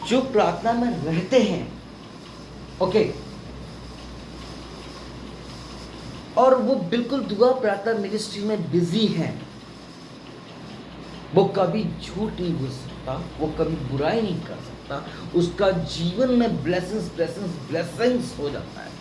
जो प्रार्थना में रहते हैं, ओके, और वो बिल्कुल दुआ प्रार्थना मिनिस्ट्री में बिजी हैं, वो कभी झूठ नहीं बोल सकता, वो कभी बुराई नहीं कर सकता, उसका जीवन में ब्लेसिंग्स हो जाता है।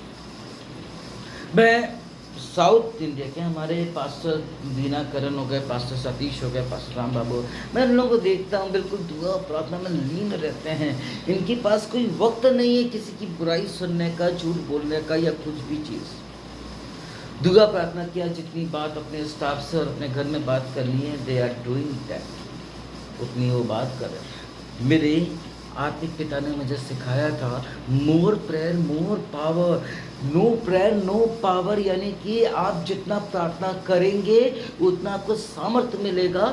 मैं साउथ इंडिया के हमारे पास्टर दीना करण हो गए, पास्टर सतीश हो गए, पास्टर राम बाबू, मैं इन लोगों को देखता हूँ बिल्कुल दुआ प्रार्थना में लीन रहते हैं। इनके पास कोई वक्त नहीं है किसी की बुराई सुनने का, झूठ बोलने का या कुछ भी चीज़। दुआ प्रार्थना किया, जितनी बात अपने स्टाफ से और अपने घर में बात करनी है, दे आर डूइंग दैट, उतनी वो बात कर रहे हैं। मेरे आत्मिक पिता ने मुझे सिखाया था, more prayer more power, no prayer no power, यानी कि आप जितना प्रार्थना करेंगे उतना आपको सामर्थ्य मिलेगा,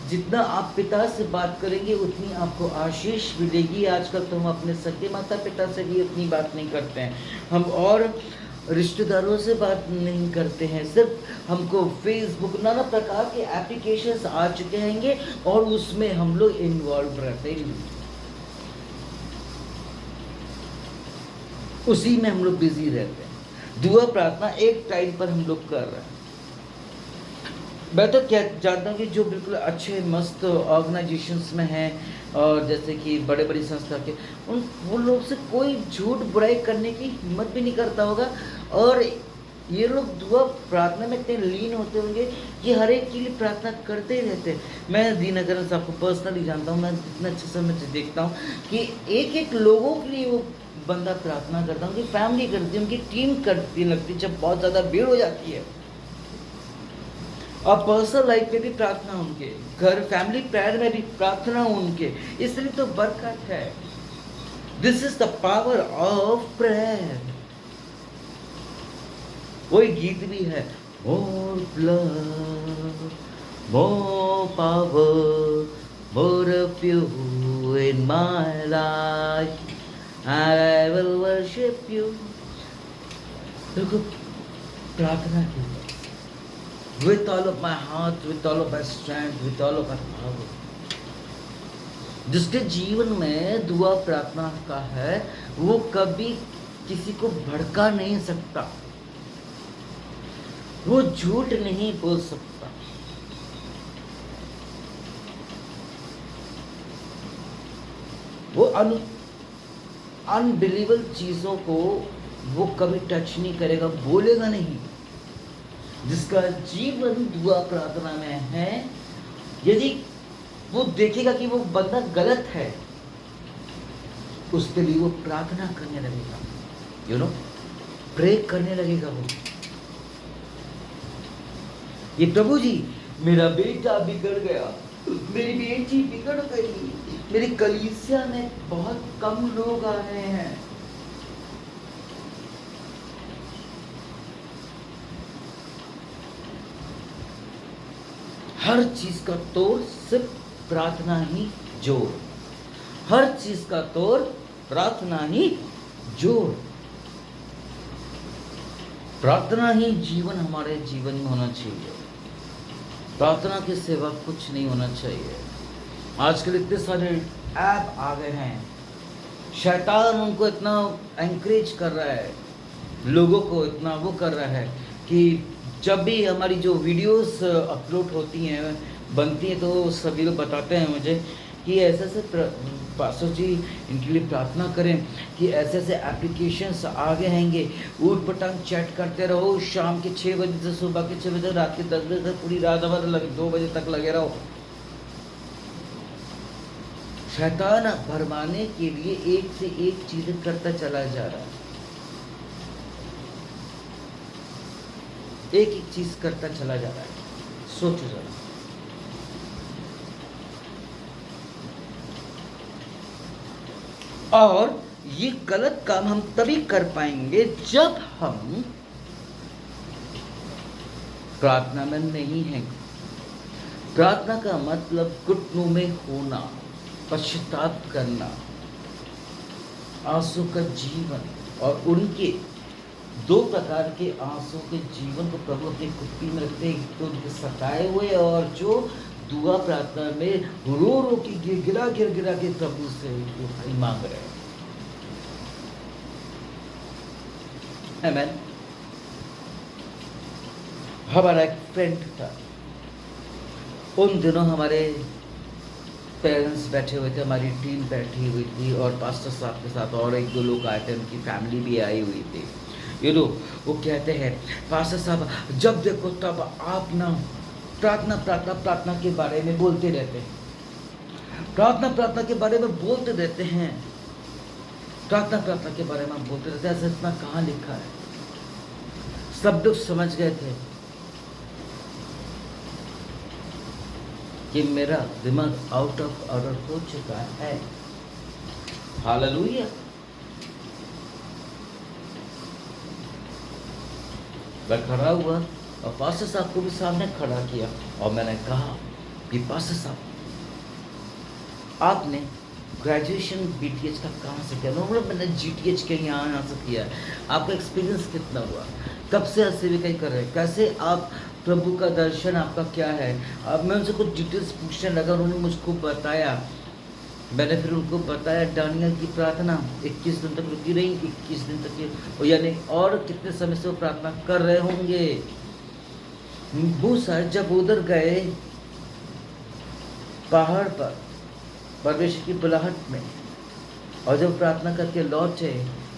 जितना आप पिता से बात करेंगे उतनी आपको आशीष मिलेगी। आजकल तो हम अपने सगे माता पिता से भी उतनी बात नहीं करते हैं, हम और रिश्तेदारों से बात नहीं करते हैं, सिर्फ हमको फेसबुक नाना प्रकार के एप्लीकेशंस आ चुके हैं और उसमें हम लोग इन्वॉल्व रहते हैं, उसी में हम लोग बिजी रहते हैं। दुआ प्रार्थना एक टाइम पर हम लोग कर रहे हैं। मैं तो क्या जानता हूँ कि जो बिल्कुल अच्छे मस्त ऑर्गेनाइजेशंस में हैं और जैसे कि बड़े बड़ी संस्था के, उन वो लोग से कोई झूठ बुराई करने की हिम्मत भी नहीं करता होगा, और ये लोग दुआ प्रार्थना में इतने लीन होते होंगे कि हर एक के लिए प्रार्थना करते ही रहते हैं। मैं दीनकरण साहब को पर्सनली जानता हूँ, मैं इतना अच्छे से मैं देखता हूँ कि एक एक लोगों के लिए वो बंदा प्रार्थना करता है, उनकी फैमिली करती है, उनकी टीम करती लगती है जब बहुत ज़्यादा भीड़ हो जाती है, और पर्सनल लाइफ में भी प्रार्थना उनके, घर फैमिली प्रेयर में भी प्रार्थना उनके, इसलिए तो बरकत है। This is the power of prayer. वही गीत भी है, more blood more power more of you in my life I will worship you. देखो प्रार्थना की with all of my heart, with all of my strength, with all of my power। जिसके जीवन में दुआ प्रार्थना का है वो कभी किसी को भड़का नहीं सकता, वो झूठ नहीं बोल सकता, वो अनबिलीवेबल चीजों को वो कभी टच नहीं करेगा, बोलेगा नहीं। जिसका जीवन दुआ प्रार्थना में है, यदि वो देखेगा कि वो बंदा गलत है, उसके लिए वो प्रार्थना करने लगेगा, यू नो, प्रे करने लगेगा वो, ये प्रभु जी मेरा बेटा बिगड़ गया, मेरी बेटी बिगड़ गई, मेरी कलीसिया में बहुत कम लोग आ रहे हैं, हर चीज का तोड़ सिर्फ प्रार्थना ही जोड़, हर चीज का तोड़ प्रार्थना ही जोड़। प्रार्थना ही जीवन हमारे जीवन में होना चाहिए, प्रार्थना के सिवा कुछ नहीं होना चाहिए। आजकल इतने सारे ऐप आ गए हैं, शैतान उनको इतना एंकरेज कर रहा है, लोगों को इतना वो कर रहा है कि जब भी हमारी जो वीडियोस अपलोड होती हैं बनती हैं तो सभी लोग बताते हैं मुझे कि ऐसे ऐसे पास्टर जी इनके लिए प्रार्थना करें कि ऐसे ऐसे एप्लीकेशंस आगे हैंगे, ऊट पटांग चैट करते रहो, शाम के 6 बजे से सुबह के 6 बजे, रात के 10 बजे तक, पूरी रात भर 2 बजे तक लगे रहो। शैतान भरमाने के लिए एक से एक चीजें करता चला जा रहा है, एक एक चीज करता चला जा रहा है। सोचो जरा, और ये गलत काम हम तभी कर पाएंगे जब हम प्रार्थना में नहीं हैं। प्रार्थना का मतलब घुटनों में होना, पश्चाताप करना, आंसू का जीवन, और उनके 2 प्रकार के आंसू के जीवन को प्रभु अपनी कुप्पी में रखते हैं, एक तो उनके सताए हुए और जो दुआ प्रार्थना में रो रो के गिरा के प्रभु से दुहाई मांग रहे हैं। आमेन। हमारा एक फ्रेंड था, उन दिनों हमारे पेरेंट्स बैठे हुए थे, हमारी टीम बैठी हुई थी और पास्टर साहब के साथ और एक दो लोग आए थे, उनकी फैमिली भी आई हुई थी। वो कहते हैं पास्टर साहब जब देखो तब आप ना प्रार्थना प्रार्थना प्रार्थना के बारे में बोलते रहते हैं, प्रार्थना प्रार्थना के बारे में बोलते रहते हैं, प्रार्थना प्रार्थना के बारे में बोलते रहते हैं। ऐसा इतना कहाँ लिखा है? सब लोग समझ गए थे कि मेरा दिमाग आउट ऑफ ऑर्डर हो चुका है। हालेलुया। मैं खड़ा हुआ और पास्टर साहब को भी सामने खड़ा किया और मैंने कहा कि पास्टर साहब आपने ग्रेजुएशन बीटीएच का कहाँ से किया? मैंने जीटीएच के यहाँ से किया है। आपका एक्सपीरियंस कितना हुआ? कब से सेविकाई कर रहे हैं? कैसे आप प्रभु का दर्शन आपका क्या है? अब मैं उनसे कुछ डिटेल्स पूछने लगा, उन्होंने मुझको बताया। मैंने फिर उनको बताया दानियल की प्रार्थना 21 दिन तक रुकी रही, 21 दिन तक, यानी और कितने समय से वो प्रार्थना कर रहे होंगे। मूसा जब उधर गए पहाड़ पर परमेश्वर की बुलाहट में और जब प्रार्थना करके लौटे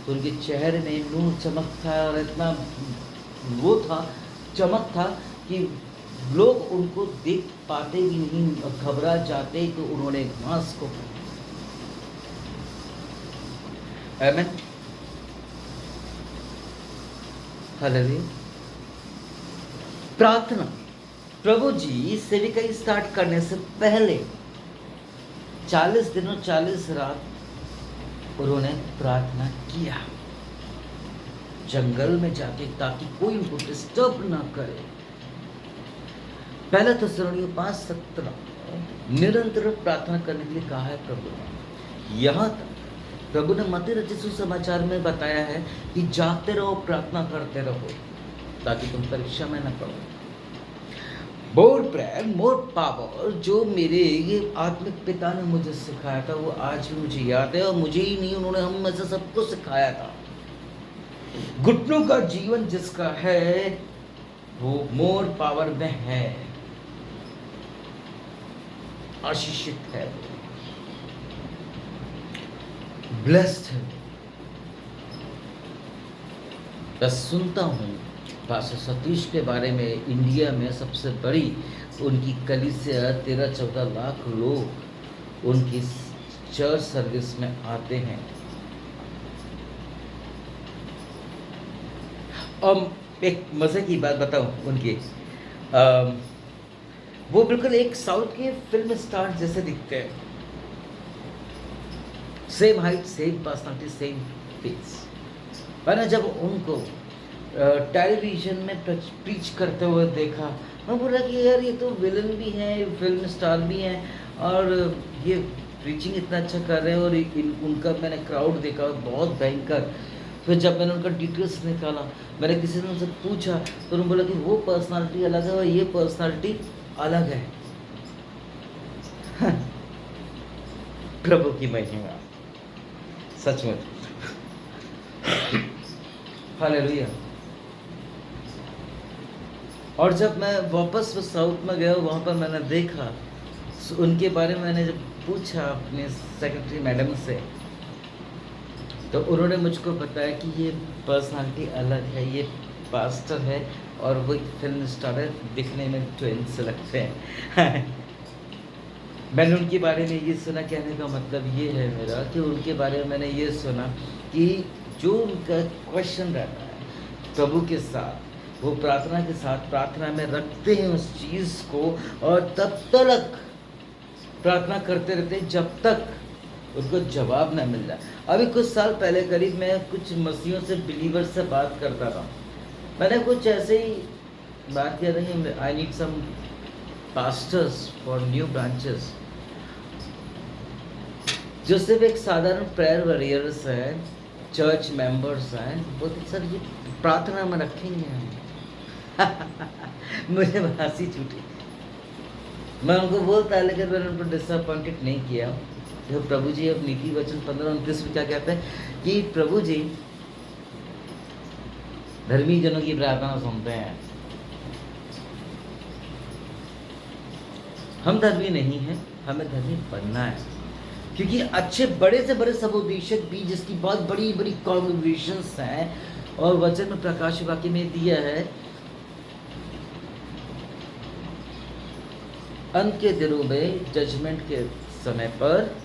तो उनके चेहरे में नूर चमक था और इतना वो था, चमक था कि लोग उनको देख पाते भी नहीं और घबरा जाते। तो उन्होंने घास को आमीन हालेलुया। प्रार्थना प्रभु जी सेविकाई स्टार्ट करने से पहले 40 दिन और 40 रात उन्होंने प्रार्थना किया जंगल में जाके, ताकि कोई उनको डिस्टर्ब ना करे। पहला थिस्सलुनीकियों 5:17 निरंतर प्रार्थना करने के लिए कहा है प्रभु ने। यहाँ तक प्रभु ने मत्ती रचित सुसमाचार में बताया है कि जागते रहो, प्रार्थना करते रहो, ताकि तुम परीक्षा में न पड़ो। मोर प्रेयर मोर पावर, जो मेरे ये आत्मिक पिता ने मुझे सिखाया था वो आज भी मुझे याद है, और मुझे ही नहीं उन्होंने हम में से सबको सिखाया था। घुटनों का जीवन जिसका है वो मोर पावर में है, आशीषित है, ब्लेस्ड है। मैं सुनता हूँ पास्टर सतीश के बारे में, इंडिया में सबसे बड़ी उनकी कलीसिया 13-14 लाख लोग उनकी चर्च सर्विस में आते हैं। एक मज़े की बात बताऊं उनकी, वो बिल्कुल एक साउथ के फिल्म स्टार जैसे दिखते हैं, same height, same personality, same face. मैंने जब उनको टेलीविज़न में प्रीच करते हुए देखा, मैं बोला कि यार ये तो विलन भी हैं, फिल्म स्टार भी हैं, और ये प्रीचिंग इतना अच्छा कर रहे हैं। और उनका मैंने क्राउड देखा बहुत भयंकर। फिर जब मैंने उनका डिटेल्स निकाला, मैंने किसी ने उनसे पूछा तो उन्होंने बोला कि वो पर्सनालिटी अलग है और ये पर्सनालिटी अलग है। प्रभु की महिमा, सचमुच हालेलुया। और जब मैं वापस साउथ में गया, वहाँ पर मैंने देखा उनके बारे में, मैंने जब पूछा अपने सेक्रेटरी मैडम से, तो उन्होंने मुझको बताया कि ये पर्सनालिटी अलग है, ये पास्टर है और वो फिल्म स्टार है, दिखने में ट्विंस लगते हैं। मैंने उनके बारे में ये सुना, कहने का मतलब ये है मेरा कि उनके बारे में मैंने ये सुना कि जो उनका क्वेश्चन रहता है प्रभु के साथ, वो प्रार्थना के साथ प्रार्थना में रखते हैं उस चीज़ को, और तब तक प्रार्थना करते रहते हैं जब तक उनको जवाब न मिल जाए। अभी कुछ साल पहले करीब मैं कुछ मसीहों से, बिलीवर से बात करता था। मैंने कुछ ऐसे ही बात किया था कि I need some pastors for new branches, जो सिर्फ एक साधारण प्रेयर वॉरियर्स हैं, चर्च मेंबर्स हैं। बोलते सर ये प्रार्थना में रखेंगे हम। मुझे हंसी छूटी। मैं उनको बोलता है, लेकिन मैंने उनको डिसअपॉइंटेड नहीं किया। जो प्रभु जी अब नीति वचन 15-29 में क्या कहते हैं कि प्रभु जी धर्मी जनों की प्रार्थना सुनते हैं। हम धर्मी नहीं हैं, हमें धर्मी बनना है, क्योंकि अच्छे बड़े से बड़े समुपदेशक भी, जिसकी बहुत बड़ी बड़ी कॉन्ग्रेगेशंस हैं, और वचन में प्रकाश वाक्य में दिया है, अंत के दिनों में जजमेंट के समय पर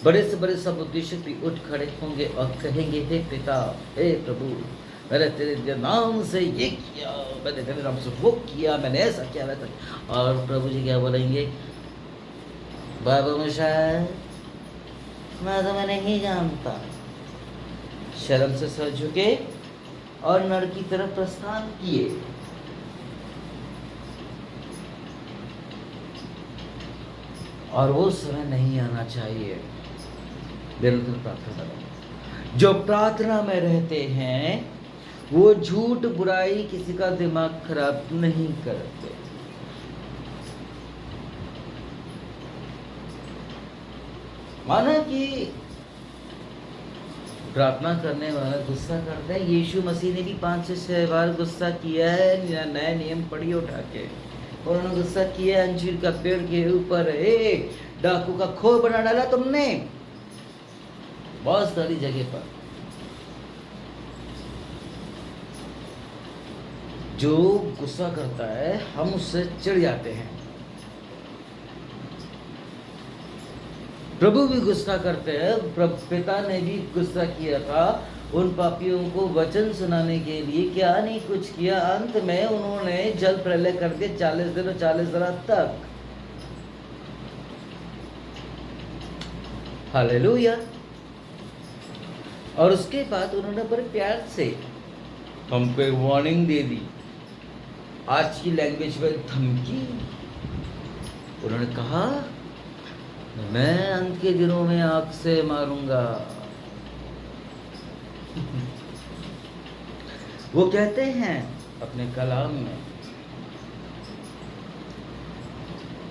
बड़े से बड़े समुपदेशक भी उठ खड़े होंगे और कहेंगे, हे पिता, हे प्रभु, मैंने तेरे नाम से ये किया, मैंने तेरे नाम से वो किया, मैंने ऐसा किया वैसा। और प्रभु जी क्या बोलेंगे, बाबू मुशाह, मैं तुम्हें नहीं जानता। शर्म से सर झुके और नर की तरफ प्रस्थान किए। और वो समय नहीं आना चाहिए। निरंतर प्रार्थना करो। जो प्रार्थना में रहते हैं वो झूठ बुराई किसी का दिमाग खराब नहीं करते। माना कि प्रार्थना करने वाला गुस्सा करता है। यीशु मसीह ने भी 5 से 6 बार गुस्सा किया है। नए नियम पढ़ी उठा के, उन्होंने गुस्सा किया अंजीर का पेड़ के ऊपर, डाकू का खो बना डाला तुमने, बहुत सारी जगह पर। जो गुस्सा करता है हम उससे चिढ़ जाते हैं। प्रभु भी गुस्सा करते हैं। पिता ने भी गुस्सा किया था उन पापियों को वचन सुनाने के लिए, क्या नहीं कुछ किया। अंत में उन्होंने जल प्रलय कर दिया 40 दिन और 40 रात तक। हालेलुया। और उसके बाद उन्होंने बड़े प्यार से हमको एक वार्निंग दे दी, आज की लैंग्वेज में धमकी। उन्होंने कहा, मैं अंत के दिनों में आग से मारूंगा। वो कहते हैं अपने कलाम में,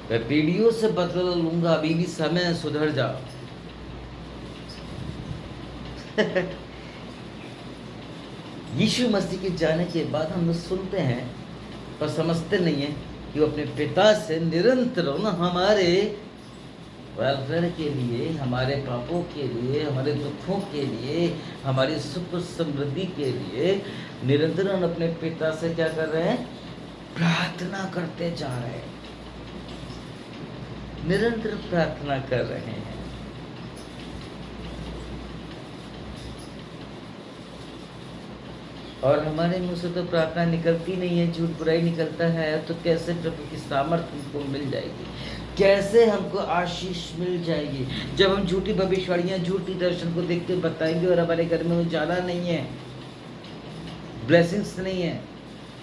मैं पीढ़ियों से बदला लूंगा, अभी भी समय सुधर जाओ। यीशु मसीह के जाने के बाद हम लोग सुनते हैं पर समझते नहीं है कि वो अपने पिता से निरंतर हमारे वेलफेयर के लिए, हमारे पापों के लिए, हमारे दुखों के लिए, हमारी सुख समृद्धि के लिए निरंतर हम अपने पिता से क्या कर रहे हैं, प्रार्थना करते जा रहे हैं, निरंतर प्रार्थना कर रहे हैं। और हमारे मुंह से तो प्रार्थना निकलती नहीं है, झूठ बुराई निकलता है, तो कैसे प्रभु की सामर्थ्य हमको मिल जाएगी, कैसे हमको आशीष मिल जाएगी। जब हम झूठी भविष्यवाणियां, झूठी दर्शन को देख के बताएंगे और हमारे घर में उजाला नहीं है, ब्लेसिंग्स नहीं है,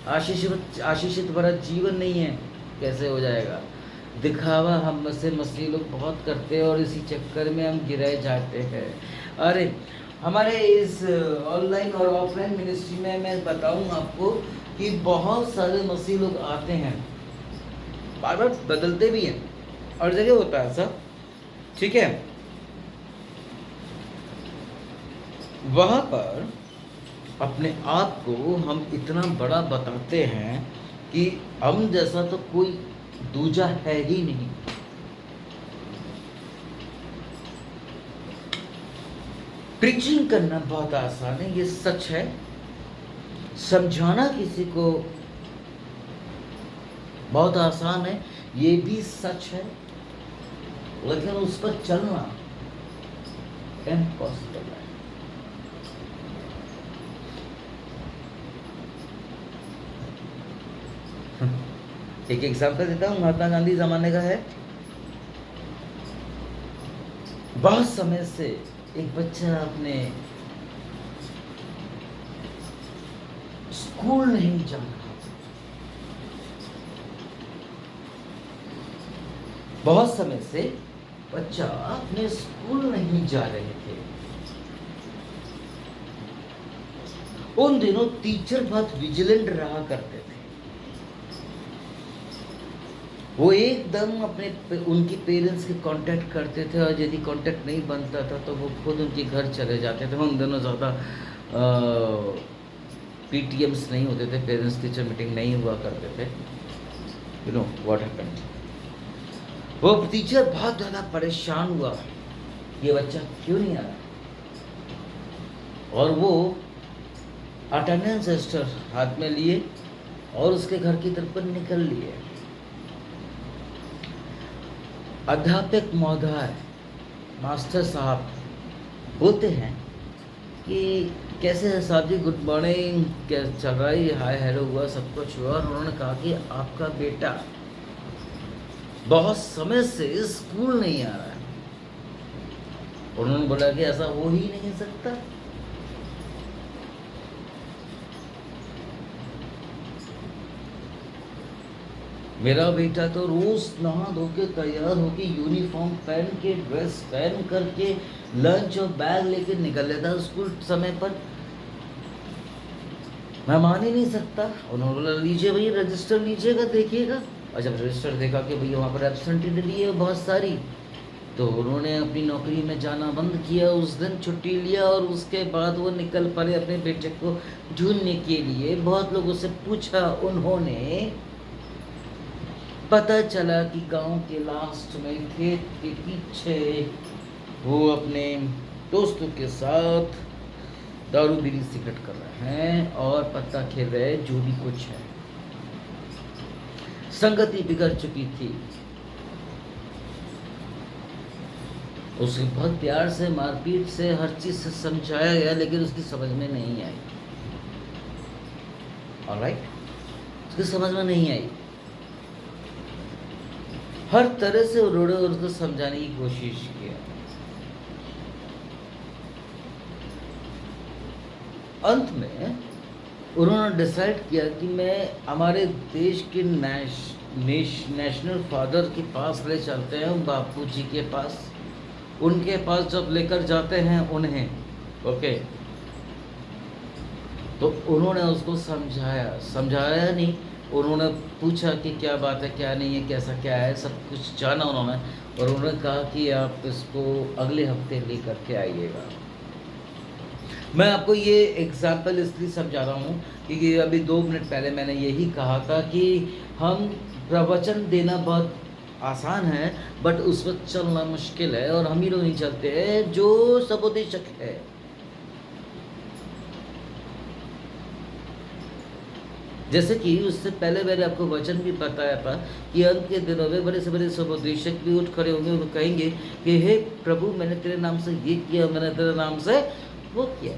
आशीषित भरा जीवन नहीं है, कैसे हो जाएगा। दिखावा हम में से मसीह लोग बहुत करते हैं और इसी चक्कर में हम गिराए जाते हैं। अरे हमारे इस ऑनलाइन और ऑफलाइन मिनिस्ट्री में मैं बताऊं आपको कि बहुत सारे मसीह लोग आते हैं, बार बार बदलते भी हैं, और जगह होता है सब, ठीक है। वहाँ पर अपने आप को हम इतना बड़ा बताते हैं कि हम जैसा तो कोई दूजा है ही नहीं। प्रीचिंग करना बहुत आसान है, ये सच है। समझाना किसी को बहुत आसान है, ये भी सच है। लेकिन उस पर चलना इम्पॉसिबल है। एक एग्जाम्पल देता हूँ, महात्मा गांधी जमाने का है। बहुत समय से एक बच्चा अपने स्कूल नहीं जा रहा था, बहुत समय से बच्चा अपने स्कूल नहीं जा रहे थे। उन दिनों टीचर बहुत विजिलेंट रहा करते थे। वो एकदम उनके पेरेंट्स के कांटेक्ट करते थे, और यदि कांटेक्ट नहीं बनता था तो वो खुद उनके घर चले जाते थे। उन दिनों ज़्यादा PTMs नहीं होते थे, पेरेंट्स टीचर मीटिंग नहीं हुआ करते थे। यू नो व्हाट हैपेंड, वो टीचर बहुत ज़्यादा परेशान हुआ, ये बच्चा क्यों नहीं आ रहा, और वो अटेंडेंस रजिस्टर हाथ में लिए और उसके घर की तरफ पर निकल लिए। अध्यापक महोदय, मास्टर साहब बोलते हैं कि कैसे है साहब जी, गुड मॉर्निंग, क्या चल रहा है, हाय हेलो हुआ, सब कुछ हुआ। और उन्होंने कहा कि आपका बेटा बहुत समय से स्कूल नहीं आ रहा है। उन्होंने बोला कि ऐसा हो ही नहीं सकता। मेरा बेटा तो रोज नहा धो के तैयार होके यूनिफॉर्म पहन के, ड्रेस पहन करके, लंच और बैग लेके निकल लेता स्कूल समय पर। मैं मान ही नहीं सकता। उन्होंने बोला लीजिए भैया रजिस्टर लीजिएगा, देखिएगा। और जब रजिस्टर देखा कि भैया वहाँ पर एब्सेंटी डली है बहुत सारी, तो उन्होंने अपनी नौकरी में जाना बंद किया। उस दिन छुट्टी लिया और उसके बाद वो निकल पड़े अपने बेटे को ढूंढने के लिए। बहुत लोगों से पूछा उन्होंने, पता चला कि गांव के लास्ट में खेत के पीछे वो अपने दोस्तों के साथ दारू बीड़ी सिगरेट कर रहे हैं और पत्ता खेल रहे, जो भी कुछ है। संगति बिगड़ चुकी थी। उसे बहुत प्यार से, मारपीट से, हर चीज से समझाया गया, लेकिन उसकी समझ में नहीं आई। ऑलराइट, उसकी समझ में नहीं आई। हर तरह से उन्होंने उसको समझाने की कोशिश किया। अंत में उन्होंने डिसाइड किया कि मैं हमारे देश के नेशनल फादर के पास ले चलते हैं, बापूजी के पास। उनके पास जब लेकर जाते हैं उन्हें, ओके, तो उन्होंने उसको समझाया नहीं। उन्होंने पूछा कि क्या बात है, क्या नहीं है, कैसा क्या है, सब कुछ जाना उन्होंने। और उन्होंने कहा कि आप इसको अगले हफ्ते लेकर के आइएगा। मैं आपको ये एग्जाम्पल इसलिए समझा रहा हूँ क्योंकि अभी 2 मिनट पहले मैंने यही कहा था कि हम प्रवचन देना बहुत आसान है, बट उस पर चलना मुश्किल है। और हम ही लोग नहीं चलते हैं जो सदुपदेशक है। जैसे कि उससे पहले मैंने आपको वचन भी बताया था कि अंत के दिनों में बड़े से बड़े सदुपदेशक भी उठ खड़े होंगे और कहेंगे कि हे प्रभु, मैंने तेरे नाम से ये किया, मैंने तेरे नाम से वो किया।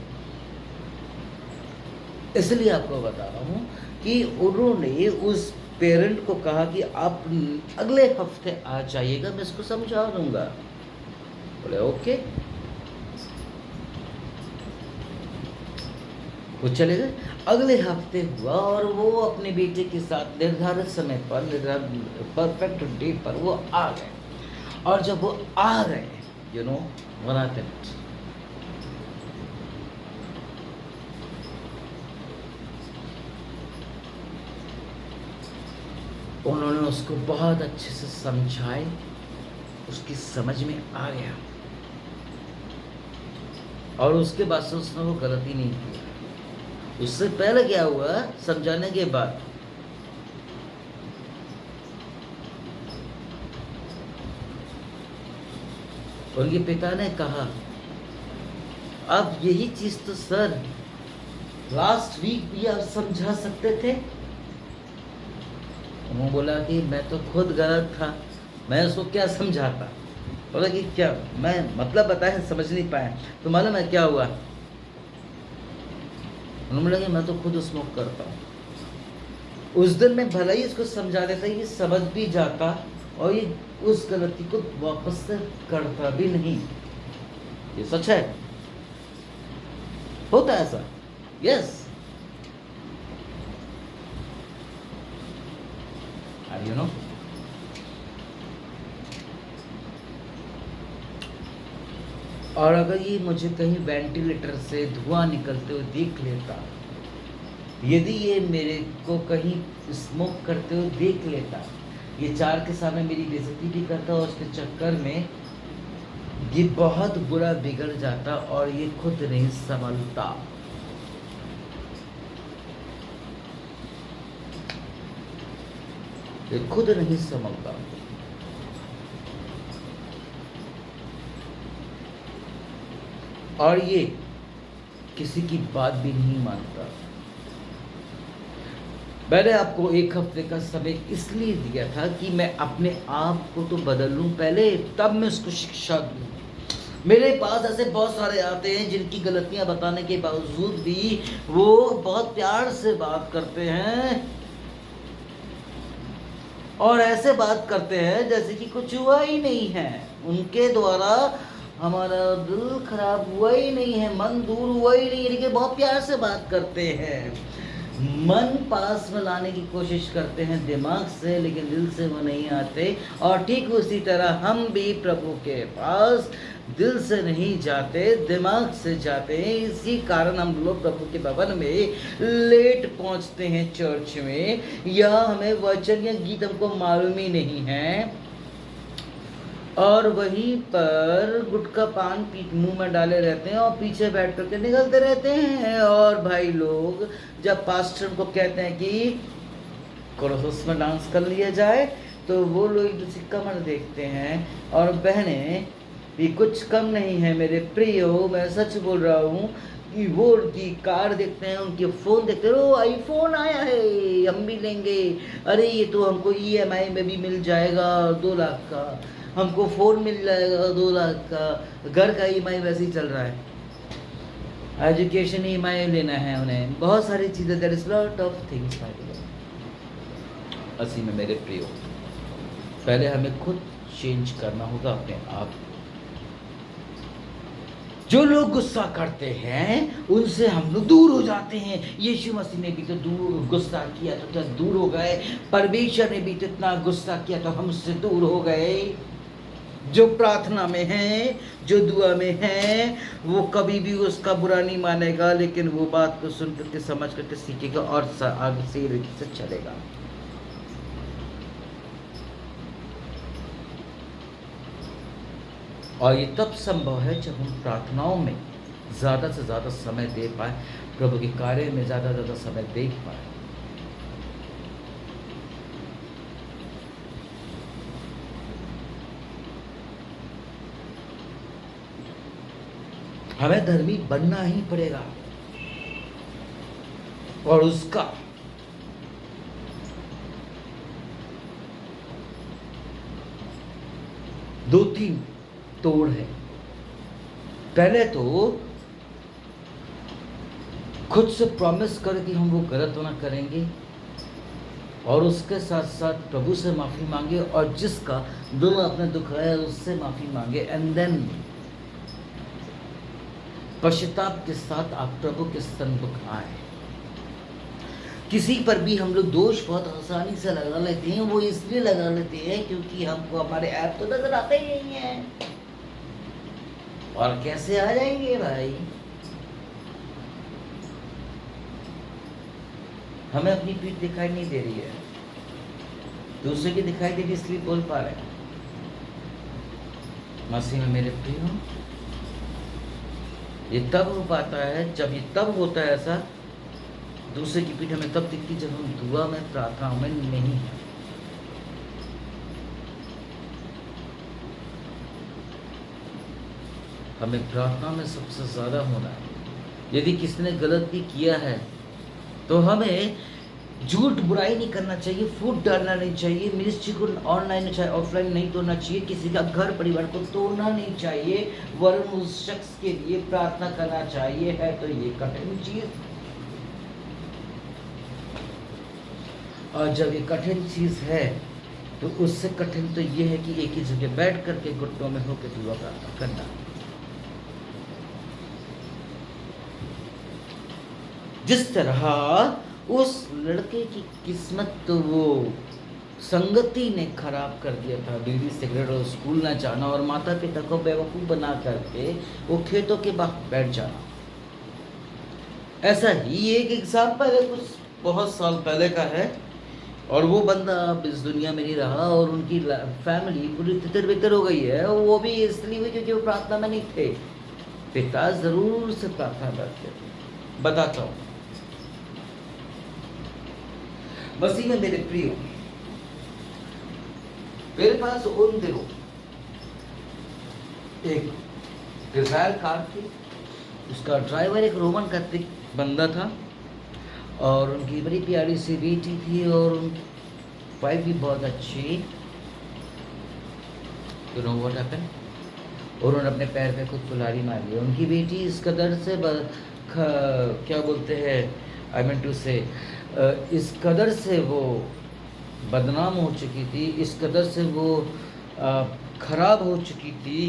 इसलिए आपको बता रहा हूँ कि उन्होंने उस पेरेंट को कहा कि आप अगले हफ्ते आ जाइएगा, मैं इसको समझा दूंगा। बोले ओके। वो चले गए। अगले हफ्ते हुआ और वो अपने बेटे के साथ निर्धारित समय पर, परफेक्ट डे पर वो आ गए। और जब वो आ गए, यू नो व्हाट हैपेंड, उन्होंने उसको बहुत अच्छे से समझाए, उसकी समझ में आ गया। और उसके बाद से उसने वो गलती नहीं की। उससे पहले क्या हुआ, समझाने के बाद उनके पिता ने कहा, अब यही चीज तो सर लास्ट वीक भी आप समझा सकते थे। उन्होंने बोला कि मैं तो खुद गलत था, मैं उसको क्या समझाता। बोला कि क्या, मैं मतलब बताया, समझ नहीं पाया। तो मालूम है क्या हुआ, उन्होंने बोला कि मैं तो खुद स्मोक करता हूँ। उस दिन मैं भला ही इसको समझा देता, ये समझ भी जाता और ये उस गलती को वापस से करता भी नहीं। ये सच है, होता है ऐसा। Yes, you know. और अगर ये मुझे कहीं वेंटिलेटर से धुआं निकलते हुए देख लेता, यदि ये मेरे को कहीं स्मोक करते हुए देख लेता, ये 4 के सामने मेरी बेइज्जती भी करता और उसके चक्कर में ये बहुत बुरा बिगड़ जाता और ये खुद नहीं संभलता। ये खुद नहीं संभलता। और ये किसी की बात भी नहीं मानता। मैंने आपको 1 हफ्ते का समय इसलिए दिया था कि मैं अपने आप को तो बदल लूं पहले, तब मैं उसको शिक्षा दूं। मेरे पास ऐसे बहुत सारे आते हैं जिनकी गलतियां बताने के बावजूद भी वो बहुत प्यार से बात करते हैं और ऐसे बात करते हैं जैसे कि कुछ हुआ ही नहीं है। उनके द्वारा हमारा दिल खराब हुआ ही नहीं है, मन दूर हुआ ही नहीं है, लेकिन बहुत प्यार से बात करते हैं। मन पास में लाने की कोशिश करते हैं दिमाग से, लेकिन दिल से वो नहीं आते। और ठीक उसी तरह हम भी प्रभु के पास दिल से नहीं जाते, दिमाग से जाते हैं। इसी कारण हम लोग प्रभु के भवन में लेट पहुंचते हैं चर्च में, या हमें वचन या गीत हमको मालूम ही नहीं है और वहीं पर गुटखा पान पीट मुंह में डाले रहते हैं और पीछे बैठ करके निकलते रहते हैं। और भाई लोग जब पास्टर को कहते हैं कि कोरस में डांस कर लिया जाए, तो वो लोग एक दूसरे कमर देखते हैं। और बहनें भी कुछ कम नहीं है मेरे प्रियो, मैं सच बोल रहा हूँ कि वो उनकी कार देखते हैं, उनके फ़ोन देखते हैं, ओ आईफोन आया है हम भी लेंगे, अरे ये तो हमको EMI में भी मिल जाएगा 2 लाख का, हमको फ़ोन मिल जाएगा 2 लाख का, घर का EMI वैसे ही चल रहा है, एजुकेशन EMI लेना है उन्हें, बहुत सारी चीज़ें, there is lot of things. असी में मेरे प्रियो, पहले हमें खुद चेंज करना होगा अपने आप। जो लोग गुस्सा करते हैं उनसे हम लोग दूर हो जाते हैं। यीशु मसीह ने भी तो दूर गुस्सा किया तो क्या दूर हो गए, परमेश्वर ने भी तो इतना गुस्सा किया तो हम उससे दूर हो गए। जो प्रार्थना में है, जो दुआ में है, वो कभी भी उसका बुरा नहीं मानेगा, लेकिन वो बात को सुन करके समझ करके सीखेगा और आगे से चलेगा। और ये तब संभव है जब हम प्रार्थनाओं में ज़्यादा से ज़्यादा समय दे पाए, प्रभु के कार्य में ज़्यादा से ज़्यादा समय दे पाए। हमें धर्मी बनना ही पड़ेगा और उसका दो तीन तोड़ है। पहले तो खुद से प्रॉमिस कर कि हम वो गलत ना करेंगे, और उसके साथ साथ प्रभु से माफ़ी मांगे, और जिसका दिल अपने दुखाया उससे माफ़ी मांगे, एंड देन पश्चाताप के साथ आप प्रभु के सन्मुख आए। किसी पर भी हम लोग दोष बहुत आसानी से लगा लेते हैं, वो इसलिए लगा लेते हैं क्योंकि हमको हमारे ऐप तो नजर आते ही नहीं है। और कैसे आ जाएंगे भाई? हमें अपनी पीठ दिखाई नहीं दे रही है, दूसरे की दिखाई दे रही, इसलिए बोल पा रहे हैं। मसीह में मेरे प्रिय, ये तब हो पाता है जब ये तब होता है ऐसा, दूसरे की पीठ हमें तब दिखती जब हम दुआ में, प्रार्थना में नहीं है। हमें प्रार्थना में सबसे ज़्यादा होना है। यदि किसी ने गलत भी किया है तो हमें झूठ बुराई नहीं करना चाहिए, फूट डालना नहीं चाहिए, मिनिस्ट्री को ऑनलाइन चाहे ऑफलाइन नहीं तोड़ना चाहिए, किसी का घर परिवार को तोड़ना नहीं चाहिए, वरन उस शख्स के लिए प्रार्थना करना चाहिए। है तो ये कठिन चीज़, और जब ये कठिन चीज़ है तो उससे कठिन तो ये है कि एक ही जगह बैठ करके घुटनों में होकर दुआ प्रार्थना करना। जिस तरह उस लड़के की किस्मत तो वो संगति ने खराब कर दिया था, बीड़ी सिगरेट और स्कूल ना जाना और माता पिता को बेवकूफ़ बना करके वो खेतों के बाहर बैठ जाना। ऐसा ही एक एग्जाम्पल है, कुछ बहुत साल पहले का है और वो बंदा अब इस दुनिया में नहीं रहा और उनकी फैमिली पूरी तितर बितर हो गई है। वो भी इसलिए हुई क्योंकि वो प्रार्थना में नहीं थे। पिता जरूर से प्रार्थना करते थे। बताता हूँ, मसीह में मेरे प्रियो, मेरे पास उन दिनों एक डिजायर कार थी। उसका ड्राइवर एक रोमन कैथलिक बंदा था और उनकी बड़ी प्यारी सी बेटी थी और वाइफ भी बहुत अच्छी। यू नो व्हाट हैपेंड, और उन्होंने अपने पैर पे खुद कुल्हाड़ी मार ली। उनकी बेटी इस कदर से क्या बोलते हैं, आई मीन टू से, इस कदर से वो बदनाम हो चुकी थी, इस कदर से वो खराब हो चुकी थी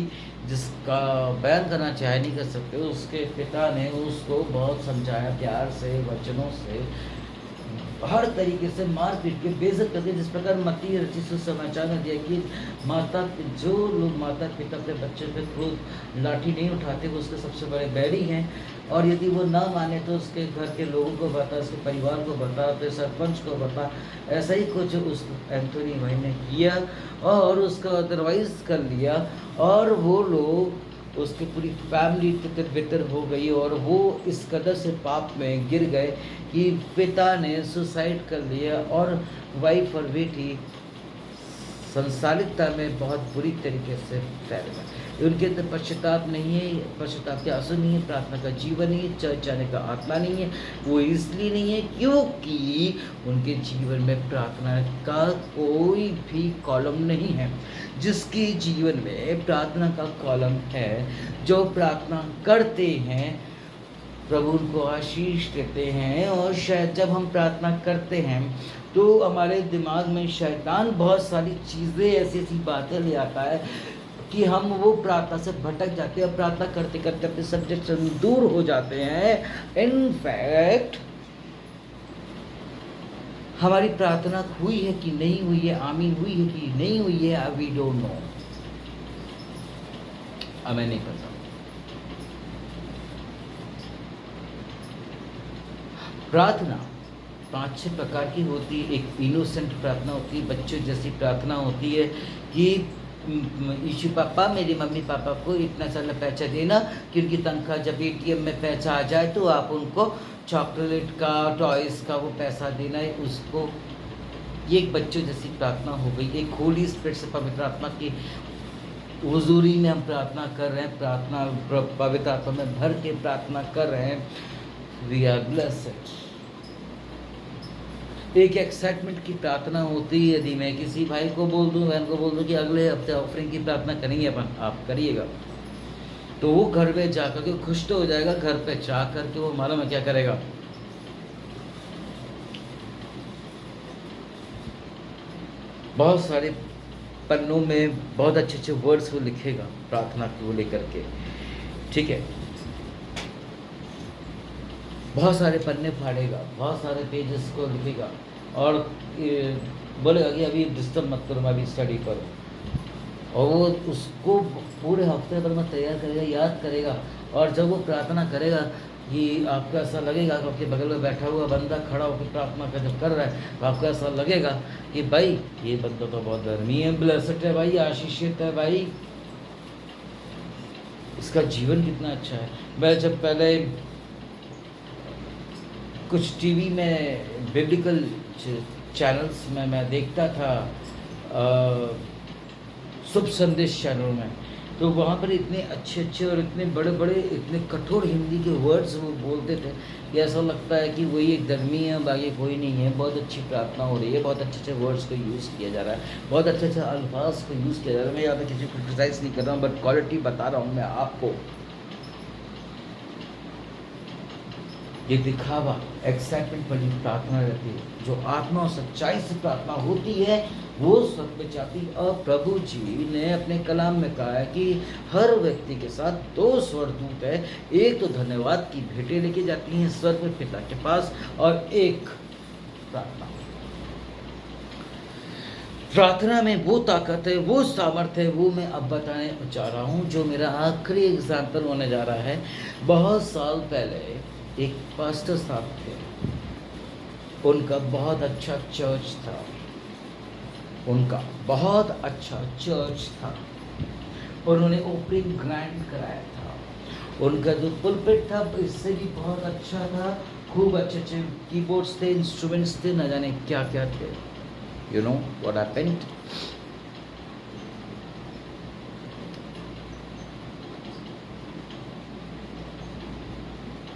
जिसका बयान करना चाहे नहीं कर सकते। उसके पिता ने उसको बहुत समझाया, प्यार से, वचनों से, हर तरीके से मार पीट के बेइज्जत करके, जिस प्रकार मत्ती रची सुसमाचार में दिया कि जो लोग माता पिता अपने बच्चे पे क्रोध लाठी नहीं उठाते वो उसके सबसे बड़े बैरी हैं। और यदि वो ना माने तो उसके घर के लोगों को बता, उसके परिवार को बता, अपने सरपंच को बता। ऐसा ही कुछ उस एंथोनी भाई ने किया और उसका अदरवाइज कर लिया और वो लोग, उसकी पूरी फैमिली तितर बितर हो गई और वो इस कदर से पाप में गिर गए कि पिता ने सुसाइड कर लिया और वाइफ और बेटी संसारिकता में बहुत बुरी तरीके से फैल गए। उनके अंदर पश्चाताप नहीं है, पश्चाताप के आंसू नहीं है, प्रार्थना का जीवन नहीं है, चर्च जाने का आत्मा नहीं है। वो इसलिए नहीं है क्योंकि उनके जीवन में प्रार्थना का कोई भी कॉलम नहीं है। जिसके जीवन में प्रार्थना का कॉलम है, जो प्रार्थना करते हैं, प्रभु उनको आशीष देते हैं। और शायद जब हम प्रार्थना करते हैं तो हमारे दिमाग में शैतान बहुत सारी चीज़ें, ऐसी ऐसी बातें ले आता है कि हम वो प्रार्थना से भटक जाते हैं, प्रार्थना करते करते अपने सब्जेक्ट से दूर हो जाते हैं। इनफैक्ट हमारी प्रार्थना हुई है कि नहीं हुई है, आमीन हुई है कि नहीं हुई है, वी डोंट नो, हमें नहीं पता। प्रार्थना 5-6 प्रकार की होती है। एक इनोसेंट प्रार्थना होती है, बच्चों जैसी प्रार्थना होती है कि यीशु पापा मेरे मम्मी पापा को इतना सारा पैसा देना कि उनकी तनख्वाह जब ATM में पैसा आ जाए तो आप उनको चॉकलेट का, टॉयज़ का वो पैसा देना है उसको। ये एक बच्चों जैसी प्रार्थना हो गई। एक होली स्पिरिट से पवित्र आत्मा की हुजूरी में हम प्रार्थना कर रहे हैं, प्रार्थना पवित्र आत्मा में भर के प्रार्थना कर रहे हैं। We are blessed. एक एक्साइटमेंट की प्रार्थना होती है। यदि मैं किसी भाई को बोल दूं, बहन को बोल दूं कि अगले हफ्ते ऑफरिंग की प्रार्थना करेंगे अपन, आप करिएगा, तो वो घर पे जा कर के खुश तो हो जाएगा। घर पे जा कर के वो मालूम है क्या करेगा, बहुत सारे पन्नों में बहुत अच्छे अच्छे वर्ड्स वो लिखेगा प्रार्थना को लेकर के, ठीक है। बहुत सारे पन्ने फाड़ेगा, बहुत सारे पेजेस को लिखेगा और बोलेगा कि अभी डिस्टर्ब मत करो, मैं अभी स्टडी करो। और वो उसको पूरे हफ्ते भर में तैयार करेगा, याद करेगा। और जब वो प्रार्थना करेगा कि आपको ऐसा लगेगा कि आपके बगल में बैठा हुआ बंदा खड़ा होकर प्रार्थना का जब कर रहा है तो आपको ऐसा लगेगा कि भाई ये बंदा तो बहुत धर्मी है, ब्लेस्ड है भाई, आशीषित है भाई, इसका जीवन कितना अच्छा है। मैं जब पहले कुछ टीवी में बिब्लिकल चैनल्स में मैं देखता था, शुभ संदेश चैनल में, तो वहाँ पर इतने अच्छे अच्छे और इतने बड़े बड़े, इतने कठोर हिंदी के वर्ड्स वो बोलते थे कि ऐसा लगता है कि वही एक धर्मी है, बाकी कोई नहीं है। बहुत अच्छी प्रार्थना हो रही है, बहुत अच्छे अच्छे वर्ड्स को यूज़ किया जा रहा है, बहुत अच्छे अच्छे अल्फाज को यूज़ किया जा रहा है। मैं यहाँ पे किसी को क्रिटिसाइज़ नहीं कर रहा हूँ, बट क्वालिटी बता रहा हूँ मैं आपको। ये दिखावा, एक्साइटमेंट वाली प्रार्थना रहती है। जो आत्मा और सच्चाई से प्रार्थना होती है वो सच में चाहती है। और प्रभु जी ने अपने कलाम में कहा है कि हर व्यक्ति के साथ 2 स्वर्गदूत है। एक तो धन्यवाद की भेंटें लेके जाती हैं स्वर्ग में पिता के पास, और एक प्रार्थना। प्रार्थना में वो ताकत है, वो सामर्थ्य है, वो मैं अब बताने जा रहा हूँ, जो मेरा आखिरी एग्जाम्पल होने जा रहा है। बहुत साल पहले एक पास्टर साहब थे, उनका बहुत अच्छा चर्च था, उनका बहुत अच्छा चर्च था। उन्होंने ओपनिंग ग्रैंड कराया था। उनका जो पुलपिट था इससे भी बहुत अच्छा था। खूब अच्छे अच्छे कीबोर्ड्स थे, इंस्ट्रूमेंट्स थे, न जाने क्या क्या थे। You know what happened?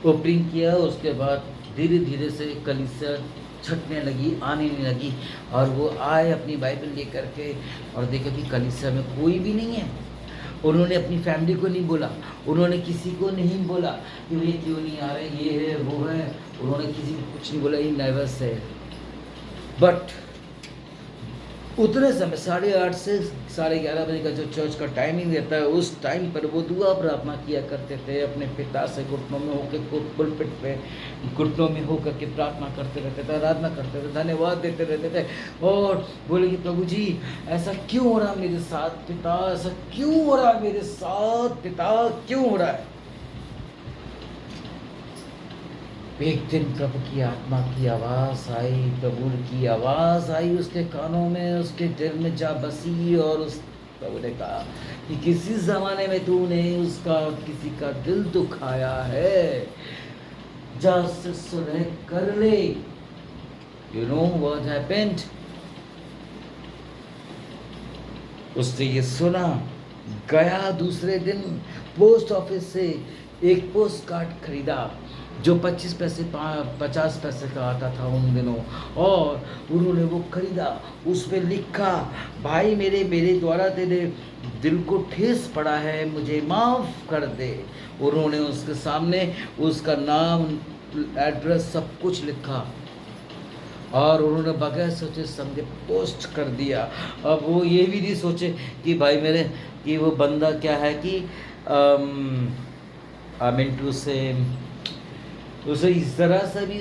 Opening किया, उसके बाद धीरे धीरे से कलीसिया छटने लगी, आने नहीं लगी। और वो आए अपनी बाइबल लेकर के और देखा कि कलीसिया में कोई भी नहीं है। उन्होंने अपनी फैमिली को नहीं बोला, उन्होंने किसी को नहीं बोला कि ये क्यों नहीं आ रहे, ये है वो है। उन्होंने किसी को कुछ नहीं बोला, ये नर्वस है। बट उतने समय 8:30 से 11:30 बजे का जो चर्च का टाइमिंग रहता है, उस टाइम पर वो दुआ प्रार्थना किया करते थे अपने पिता से, घुटनों में होकर, पुलपिट पे घुटनों में होकर के प्रार्थना करते रहते थे, आराधना करते थे, धन्यवाद देते रहते थे और बोले कि प्रभु जी ऐसा क्यों हो रहा मेरे साथ पिता, ऐसा क्यों हो रहा मेरे साथ पिता, क्यों हो रहा है। एक दिन प्रभु की आत्मा की आवाज़ आई, प्रभु की आवाज़ आई उसके कानों में, उसके दिल में जा बसी। और उस प्रभु ने कहा कि किसी ज़माने में तूने उसका किसी का दिल दुखाया है, जा उससे सुलह कर ले। You know what happened? उसने ये सुना, गया दूसरे दिन पोस्ट ऑफिस से एक पोस्ट कार्ड खरीदा जो 25 पैसे 50 पैसे का आता था उन दिनों, और उन्होंने वो खरीदा। उस पर लिखा, भाई मेरे द्वारा तेरे दिल को ठेस पड़ा है, मुझे माफ़ कर दे। उन्होंने उसके सामने उसका नाम, एड्रेस, सब कुछ लिखा और उन्होंने बगैर सोचे समझे पोस्ट कर दिया। अब वो ये भी नहीं सोचे कि भाई मेरे कि वो बंदा क्या है कि आई मीन टू से उसे इस तरह से भी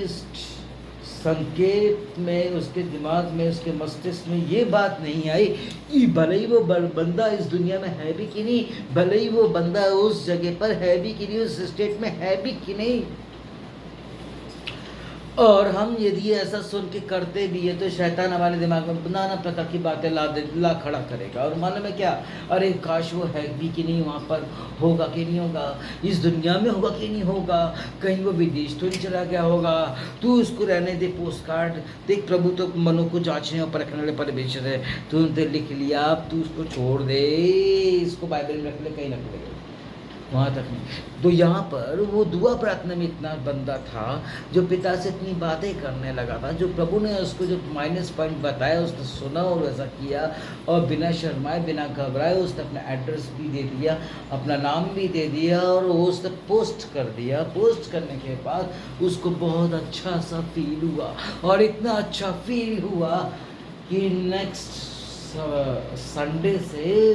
संकेत में, उसके दिमाग में, उसके मस्तिष्क में ये बात नहीं आई कि भले ही वो बंदा इस दुनिया में है भी कि नहीं, भले ही वो बंदा उस जगह पर है भी कि नहीं, उस स्टेट में है भी कि नहीं। और हम यदि ऐसा सुन के करते भी है तो शैतान हमारे दिमाग में नाना प्रकार की बातें ला खड़ा करेगा। और मालूम है क्या, अरे काश वो है भी कि नहीं, वहाँ पर होगा कि नहीं होगा, इस दुनिया में होगा कि नहीं होगा, कहीं वो विदेश तो नहीं चला गया होगा। तू उसको रहने दे, पोस्ट कार्ड देख, प्रभु तो मनों को जांचने और परखने वाले परमेश्वर है। तूने लिख लिया, अब तू उसको छोड़ दे, इसको बाइबल में रख ले, कहीं रख ले, वहाँ तक नहीं। तो यहाँ पर वो दुआ प्रार्थना में इतना बंदा था जो पिता से इतनी बातें करने लगा था, जो प्रभु ने उसको जो माइनस पॉइंट बताया उसने सुना और वैसा किया, और बिना शर्माए बिना घबराए उसने अपना एड्रेस भी दे दिया, अपना नाम भी दे दिया और उसने पोस्ट कर दिया। पोस्ट करने के बाद उसको बहुत अच्छा सा फील हुआ, और इतना अच्छा फील हुआ कि नेक्स्ट संडे से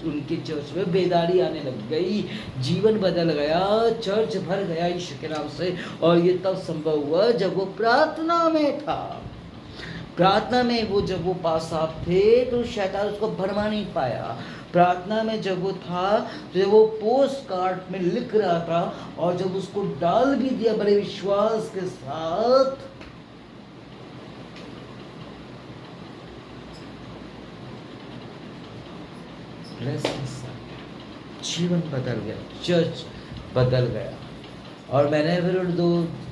उनके चर्च में बेदारी आने लग गई, जीवन बदल गया, चर्च भर गया ईश्वर के नाम से। और ये तब संभव हुआ जब वो प्रार्थना में था। प्रार्थना में वो जब वो पास आप थे तो शैतान उसको भरमा नहीं पाया। प्रार्थना में जब वो था तो जब वो पोस्ट कार्ड में लिख रहा था और जब उसको डाल भी दिया बड़े विश्वास के साथ, जीवन बदल गया, चर्च बदल गया। और मैंने फिर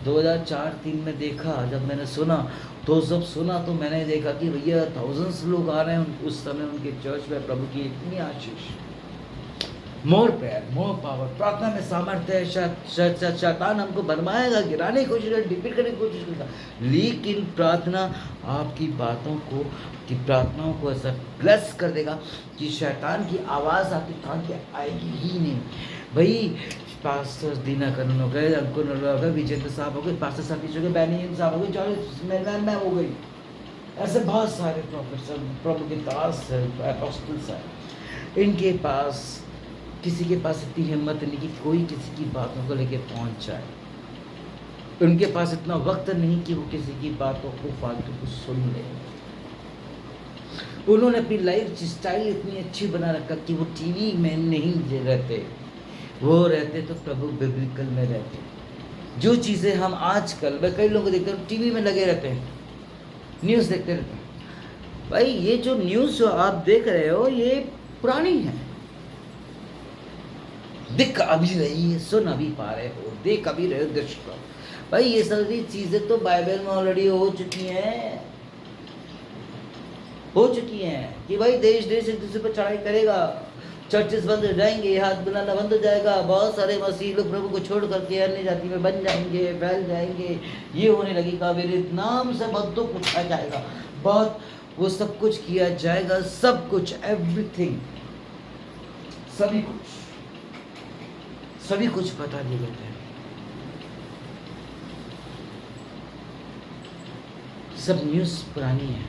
2004-03 में देखा, जब मैंने सुना तो जब सुना तो मैंने देखा कि भैया थाउजेंड्स लोग आ रहे हैं उस समय उनके चर्च में। प्रभु की इतनी आशीष, मोर प्रेयर, मोर पावर। प्रार्थना में सामर्थ्य है। शैतान हमको भरमाएगा, गिराने की कोशिश करेगा, डिफीट करने की कोशिश करेगा, लेकिन प्रार्थना आपकी बातों को, की प्रार्थनाओं को ऐसा ब्लेस कर देगा कि शैतान की आवाज़ आपके कान पे आएगी ही नहीं। भाई पास्टर दीना करण हो गए, अंकुर हो गए, विजेंद्र साहब हो गए, पास्टर सतीश हो गए, बैनी साहब हो गए, जॉर्ज मैं हो गई, ऐसे बहुत सारे प्रोफेसर, प्रभु के दास अपोस्टल्स हैं। इनके पास, किसी के पास इतनी हिम्मत नहीं कि कोई किसी की बातों को लेके पहुंच जाए। उनके पास इतना वक्त नहीं कि वो किसी की बातों को फालतू को सुन ले। उन्होंने अपनी लाइफ स्टाइल इतनी अच्छी बना रखा कि वो टीवी में नहीं रहते, वो रहते तो प्रभु बिब्लिकल में रहते। जो चीज़ें हम आजकल, मैं कई लोगों को देखता हूँ टीवी में लगे रहते हैं, न्यूज़ देखते रहते हैं। भाई ये जो न्यूज़ जो आप देख रहे हो ये पुरानी है। दिख अभी रही है, सुन अभी पा रहे हो, देख अभी रहे हो दृष्टि। भाई ये सारी चीजें तो बाइबल में ऑलरेडी हो चुकी हैं, कि भाई देश देश एक दूसरे पर चढ़ाई करेगा, चर्चेस बंद हो जाएंगे, हाथ बनाना बंद हो जाएगा, बहुत सारे मसीह लोग प्रभु को छोड़ करके अन्य जाति में बन जाएंगे, फैल जाएंगे, ये होने लगेगा, मेरे नाम से बंदों को उठाया जाएगा, बहुत वो सब कुछ किया जाएगा, सब कुछ, एवरीथिंग, सभी कुछ बता दिए गए हैं। सब न्यूज़ पुरानी है,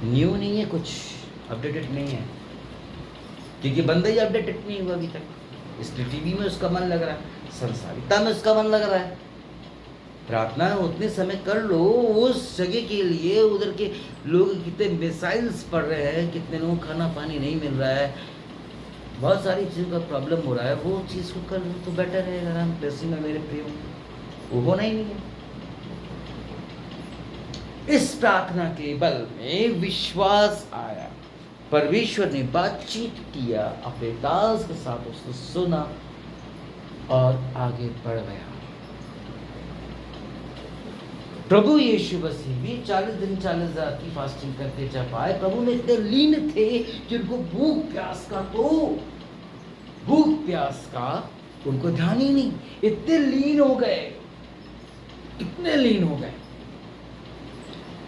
न्यू नहीं है, कुछ अपडेटेड नहीं है, क्योंकि बंदा ही अपडेटेड नहीं हुआ अभी तक। इसलिए टीवी में उसका मन लग रहा है, संसारिकता में उसका मन लग रहा है। प्रार्थना उतने समय कर लो उस जगह के लिए, उधर के लोग कितने मिसाइल्स पड़ रहे हैं, कितने लोगों को खाना पानी नहीं मिल रहा है, बहुत सारी चीज़ों का प्रॉब्लम हो रहा है, वो चीज़ को कर लो तो बेटर है। आराम प्रेसी में मेरे प्रियो, वो होना ही नहीं है। इस प्रार्थना के बल में विश्वास आया, परमेश्वर ने बातचीत किया, अपने दास के साथ उसने सुना और आगे बढ़ गया। प्रभु यीशु मसीह भी 40 दिन 40 रात की फास्टिंग करते जब आए, प्रभु में इतने लीन थे कि उनको भूख प्यास का उनको ध्यान ही नहीं, इतने लीन हो गए, कितने लीन हो गए।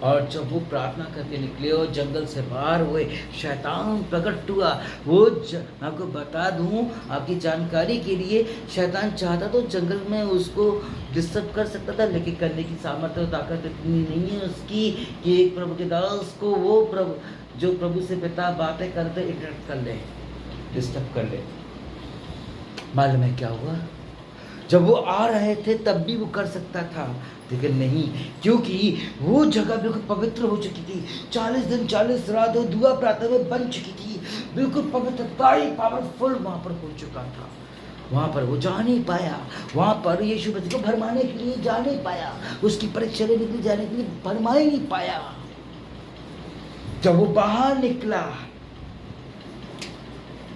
और जब वो प्रार्थना करके निकले और जंगल से बाहर हुए, शैतान प्रकट हुआ। आपको बता दूं आपकी जानकारी के लिए, शैतान चाहता तो जंगल में उसको डिस्टर्ब कर सकता था, लेकिन करने की सामर्थ्य और ताकत इतनी नहीं है उसकी कि एक प्रभु के दास को वो प्रभु जो प्रभु से पिता बातें करते इंटरप्ट कर ले, डिस्टर्ब कर ले। मालूम है क्या हुआ? जब वो आ रहे थे तब भी वो कर सकता था, लेकिन नहीं, क्योंकि वो जगह बिल्कुल पवित्र हो चुकी थी। 40 दिन 40 रात वो दुआ प्रार्थना में बन चुकी थी, बिल्कुल पवित्रता ही पावरफुल वहाँ पर हो चुका था। वहाँ पर वो जा नहीं पाया, वहाँ पर यीशु मसीह को भरमाने के लिए जा नहीं पाया, उसकी परीक्षा लेने के लिए जाने के लिए भरमा ही नहीं पाया। जब वो बाहर निकला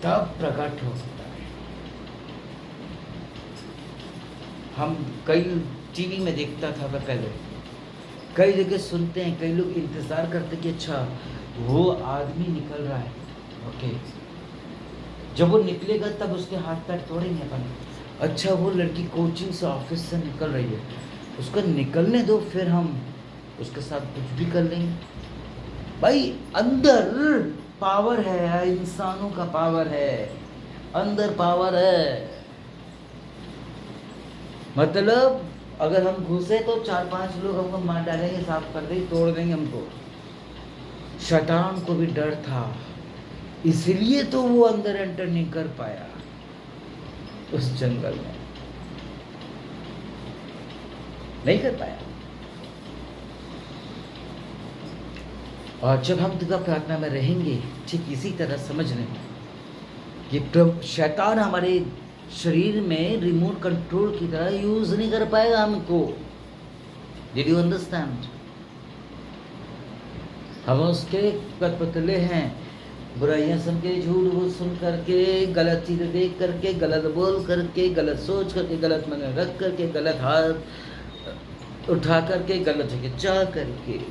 तब प्रकट हो सकता है। हम कई टीवी में देखता था मैं पहले, कई जगह सुनते हैं, कई लोग इंतज़ार करते कि अच्छा वो आदमी निकल रहा है, ओके, जब वो निकलेगा तब उसके हाथ पैर तोड़ेंगे अपन। अच्छा वो लड़की कोचिंग से ऑफिस से निकल रही है, उसको निकलने दो, फिर हम उसके साथ कुछ भी कर लेंगे। भाई अंदर पावर है, इंसानों का पावर है, अंदर पावर है। मतलब अगर हम घुसे तो 4-5 लोग हमको मार डालेंगे, साफ कर देंगे, तोड़ देंगे हमको। शैतान को भी डर था, इसलिए तो वो अंदर एंटर नहीं कर पाया उस जंगल में, नहीं कर पाया। और जब हम दुआ प्रार्थना में रहेंगे, ठीक इसी तरह समझ लें कि शैतान हमारे शरीर में रिमोट कंट्रोल की तरह यूज नहीं कर पाएगा हमको। Did you understand? हम उसके कठपुतले हैं, बुराइयां सुन के, झूठ वो सुन करके, गलत चीज़ें देख करके, गलत बोल करके, गलत सोच करके, गलत मन रख करके, गलत हाथ उठा करके, गलत जगह जा करके।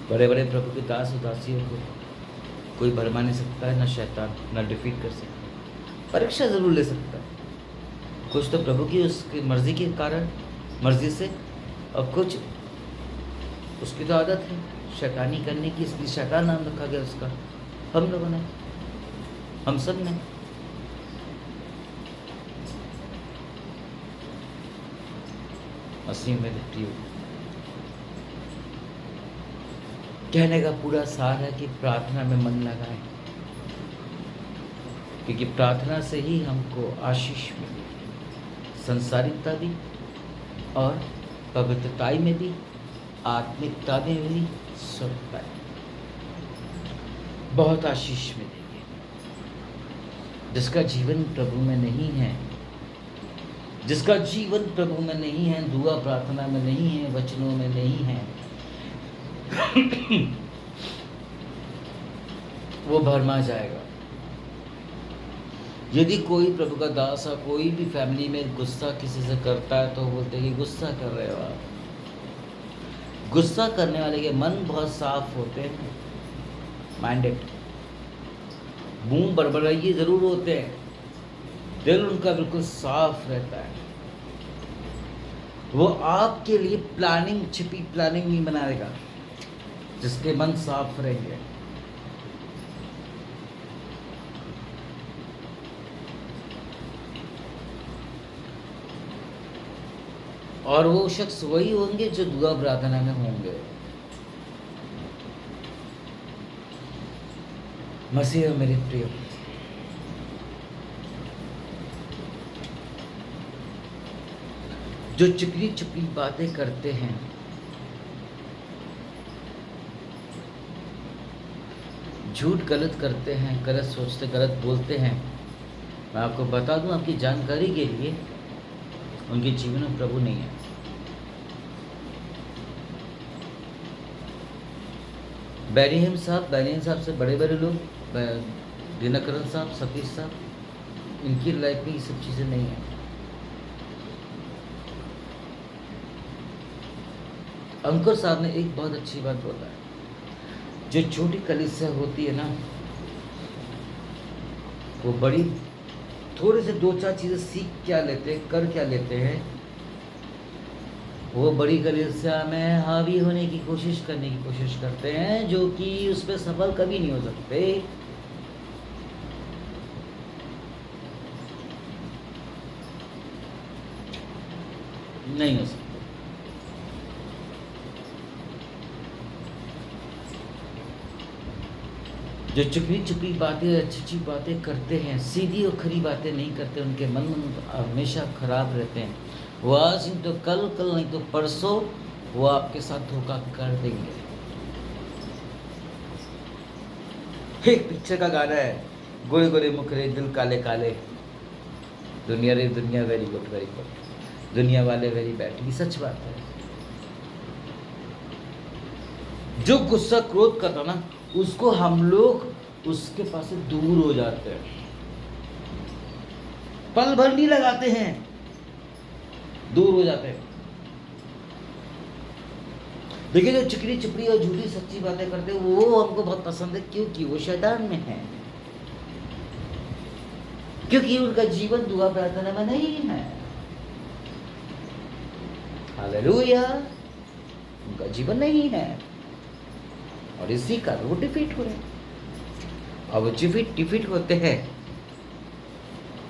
बड़े बड़े प्रभु के दास उदासियों को कोई भरमा नहीं सकता है, ना शैतान, ना डिफीट कर सकता। परीक्षा ज़रूर ले सकता है, कुछ तो प्रभु की उसकी मर्जी के कारण, मर्जी से, और कुछ उसकी तो आदत है शैतानी करने की, इसलिए शैतान नाम रखा गया उसका। हम लोगों ने, हम सब ने। मसीह में देखती हूँ, कहने का पूरा सार है कि प्रार्थना में मन लगाएं, क्योंकि प्रार्थना से ही हमको आशीष मिली, संसारिकता भी और पवित्रताई में भी, आत्मिकता में भी, स्वच्छता, बहुत आशीष मिलेगी। जिसका जीवन प्रभु में नहीं है, जिसका जीवन प्रभु में नहीं है, दुआ प्रार्थना में नहीं है, वचनों में नहीं है, वो भरमा जाएगा। यदि कोई प्रभु का दास है, कोई भी फैमिली में गुस्सा किसी से करता है तो बोलते हैं कि गुस्सा कर रहे हो आप। गुस्सा करने वाले के मन बहुत साफ होते हैं, माइंडेड, मुंह बड़बड़ाइए जरूर होते हैं, दिल उनका बिल्कुल साफ रहता है। वो आपके लिए प्लानिंग, छिपी प्लानिंग नहीं बनाएगा, जिसके मन साफ रहेंगे। और वो शख्स वही होंगे जो दुआ प्रार्थना में होंगे। मसीह मेरे प्रिय, जो चिकनी चिपड़ी बातें करते हैं, झूठ गलत करते हैं, गलत सोचते, गलत बोलते हैं, मैं आपको बता दूं आपकी जानकारी के लिए, उनके जीवन में प्रभु नहीं है। बैरियम साहब से बड़े बड़े लोग, दिनकरन साहब, सतीश साहब, इनकी लाइफ में ये सब चीज़ें नहीं है। अंकुर साहब ने एक बहुत अच्छी बात बोला है, जो छोटी कलीसिया होती है ना, वो बड़ी थोड़े से दो चार चीज़ें सीख क्या लेते हैं, कर क्या लेते हैं, वो बड़ी कलीसिया में हावी होने की कोशिश करते हैं, जो कि उस पर सफल कभी नहीं हो सकते। नहीं हो सकते। जो चुपी चुपी बातें, अच्छी अच्छी बातें करते हैं, सीधी और खरी बातें नहीं करते, उनके मन हमेशा खराब रहते हैं। वो आज नहीं तो कल, कल नहीं तो परसों वो आपके साथ धोखा कर देंगे। एक पिक्चर का गाना है, गोरे गोरे मुखरे दिल काले काले, दुनिया रे दुनिया वेरी गुड, दुनिया वाले वेरी बैड। ये सच बात है। जो गुस्सा क्रोध करता ना, उसको हम लोग उसके पास से दूर हो जाते हैं, पल भर नहीं लगाते हैं, दूर हो जाते हैं। देखिए, जो चिकनी चिपड़ी और झूठी सच्ची बातें करते हैं, वो हमको बहुत पसंद है, क्योंकि वो शैतान में है, क्योंकि उनका जीवन दुआ प्रार्थना में नहीं है। हालेलुया, उनका जीवन नहीं है, और इसी कारण वो डिफीट हो रहे हैं। और वो डिफीट होते हैं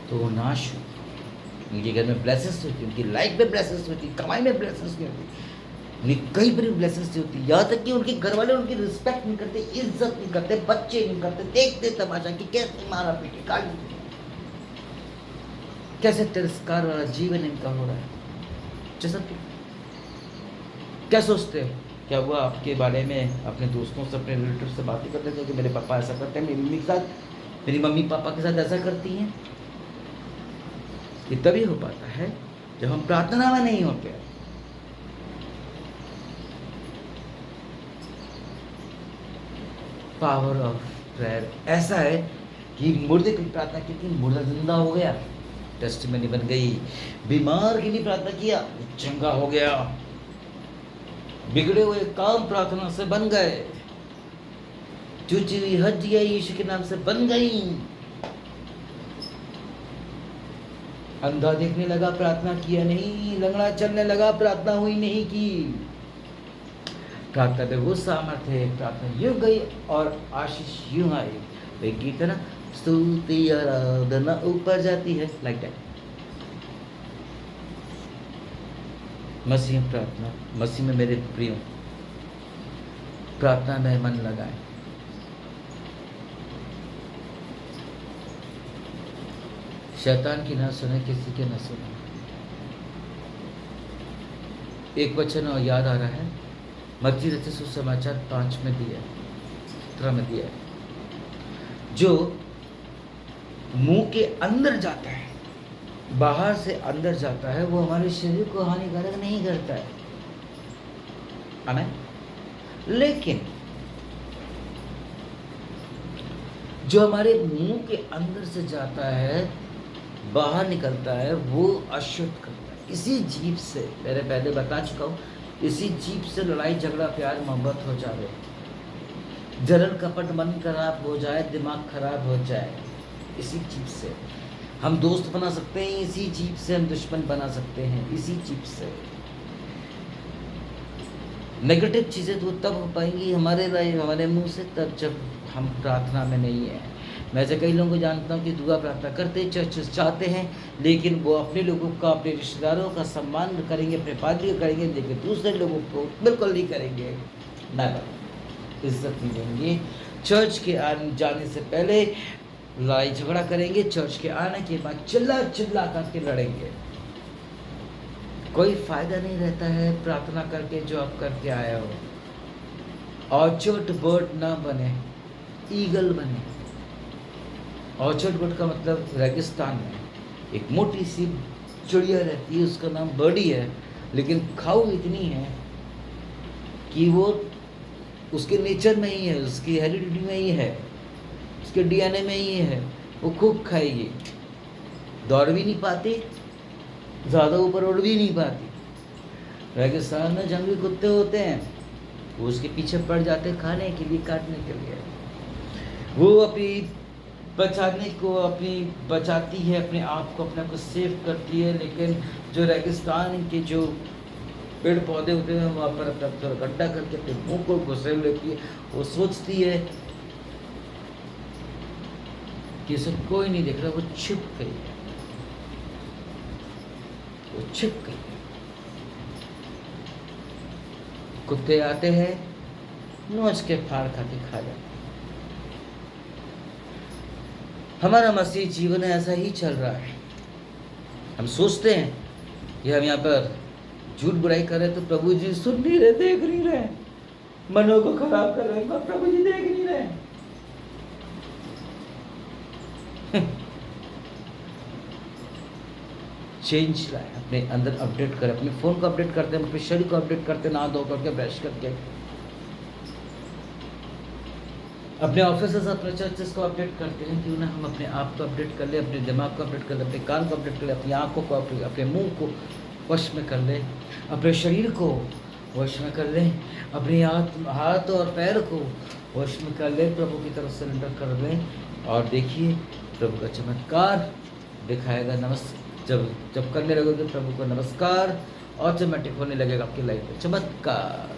तो वो नाश हो, उनके घर में ब्लेसिंग्स होती, उनकी लाइफ में ब्लेसिंग्स होती, कमाई में ब्लेसिंग्स नहीं होती, उन्हें कई बड़ी ब्लेसिंग्स नहीं होती। यहाँ तक कि उनके घर वाले उनकी रिस्पेक्ट नहीं करते, इज्जत नहीं करते, बच्चे नहीं करते, देखते तमाशा कि कैसे मारा पीटे, गाली, कैसे तिरस्कार वाला जीवन इनका हो रहा है। जैसा क्या सोचते हो, क्या हुआ आपके बारे में अपने दोस्तों से, अपने रिलेटिव से बातें करते थे कि मेरे पापा ऐसा करते हैं, मेरी मम्मी के साथ, मेरी मम्मी पापा के साथ ऐसा करती हैं? ये तभी हो पाता है जब हम प्रार्थना में नहीं होते। पावर ऑफ प्रेयर ऐसा है कि मुर्दे की प्रार्थना की थी, मुर्दा जिंदा हो गया, टेस्टिमनी बन गई। बीमार के लिए प्रार्थना किया, चंगा हो गया। बिगड़े हुए काम प्रार्थना से बन गए। टूटी हुई हड्डियां यीशु के नाम से बन गई। अंधा देखने लगा, प्रार्थना किया नहीं। लंगड़ा चलने लगा, प्रार्थना हुई नहीं की। प्रार्थना में वो सामर्थ्य है, प्रार्थना यूं गई और आशीष यूं आई। वे गीत है ना, स्तुति आराधना ऊपर जाती है, लाइक दैट। मसीह प्रार्थना, मसीह में मेरे प्रिय, प्रार्थना में मन लगाएं। शैतान की ना सुने, किसी के ना सुने। एक वचन और याद आ रहा है, मत्ती रचित सुसमाचार 5 में दिया, 17 में दिया है, जो मुंह के अंदर जाता है, बाहर से अंदर जाता है, वो हमारे शरीर को हानिकारक नहीं करता है। आमेन। लेकिन जो हमारे मुंह के अंदर से जाता है, बाहर निकलता है, वो अशुद्ध करता है। इसी जीभ से, मैंने पहले बता चुका हूँ, इसी जीभ से लड़ाई झगड़ा प्यार मोहब्बत हो जाए, जलन कपट मन खराब हो जाए, दिमाग खराब हो जाए। इसी जीभ से हम दोस्त बना सकते हैं, इसी जीभ से हम दुश्मन बना सकते हैं, इसी जीभ से। नेगेटिव चीज़ें तो तब हो पाएंगी हमारे मुंह से, तब जब हम प्रार्थना में नहीं है। मैं ऐसे कई लोगों को जानता हूँ कि दुआ प्रार्थना करते, चर्च जाते हैं, लेकिन वो अपने लोगों का, अपने रिश्तेदारों का सम्मान करेंगे, अपने पादरी का करेंगे, लेकिन दूसरे लोगों को बिल्कुल नहीं करेंगे, नेवर इज्जत नहीं देंगे। चर्च के जाने से पहले लड़ाई झगड़ा करेंगे, चर्च के आने के बाद चिल्ला चिल्ला करके लड़ेंगे। कोई फायदा नहीं रहता है प्रार्थना करके जो आप करके आया हो। ऑर्चर्ड बर्ड ना बने, ईगल बने। ऑर्चर्ड बर्ड का मतलब रेगिस्तान में एक मोटी सी चिड़िया रहती है, उसका नाम बर्डी है, लेकिन खाऊ इतनी है कि वो उसके नेचर में ही है, उसकी हेरिडिटी में ही है, उसके डीएनए में ही है, वो खूब खाएगी। दौड़ भी नहीं पाती, ज़्यादा ऊपर उड़ भी नहीं पाती। रेगिस्तान में जंगली कुत्ते होते हैं, वो उसके पीछे पड़ जाते हैं खाने के लिए, काटने के लिए। वो अपनी बचाती है, अपने आप को सेव करती है, लेकिन जो रेगिस्तान के जो पेड़ पौधे होते हैं वहाँ पर अपना गड्ढा करके अपने मुंह को घुसे लेती है। वो सोचती है कि इसे कोई नहीं देख रहा, वो छिप गई है, वो छिप गई है। कुत्ते आते हैं, नोच के फाड़ खा के खा जाते हैं। हमारा मसीह जीवन ऐसा ही चल रहा है। हम सोचते हैं कि हम यहाँ पर झूठ बुराई कर रहे, तो प्रभु जी सुन नहीं रहे, देख नहीं रहे, मनों को खराब कर रहे हैं, प्रभु जी देख नहीं रहे। चेंज लाए, अपने अंदर अपडेट करें, अपने फ़ोन को अपडेट करते हैं, अपने शरीर को अपडेट करते हैं, नहा धो करके, ब्रश करके, अपने ऑफिस अपने चर्चेस को अपडेट करते हैं। क्यों ना हम अपने आप को अपडेट कर ले, अपने दिमाग को अपडेट कर ले, अपने कान को अपडेट कर ले, अपनी आँखों को, अपने मुंह को वश में कर ले, अपने शरीर को वश में कर ले, अपने हाथ और पैर को वश में कर ले, प्रभु की तरफ सरेंडर कर ले, और देखिए प्रभु का चमत्कार दिखाएगा। जब करने लगोगे प्रभु को नमस्कार, ऑटोमेटिक होने लगेगा आपकी लाइफ में चमत्कार।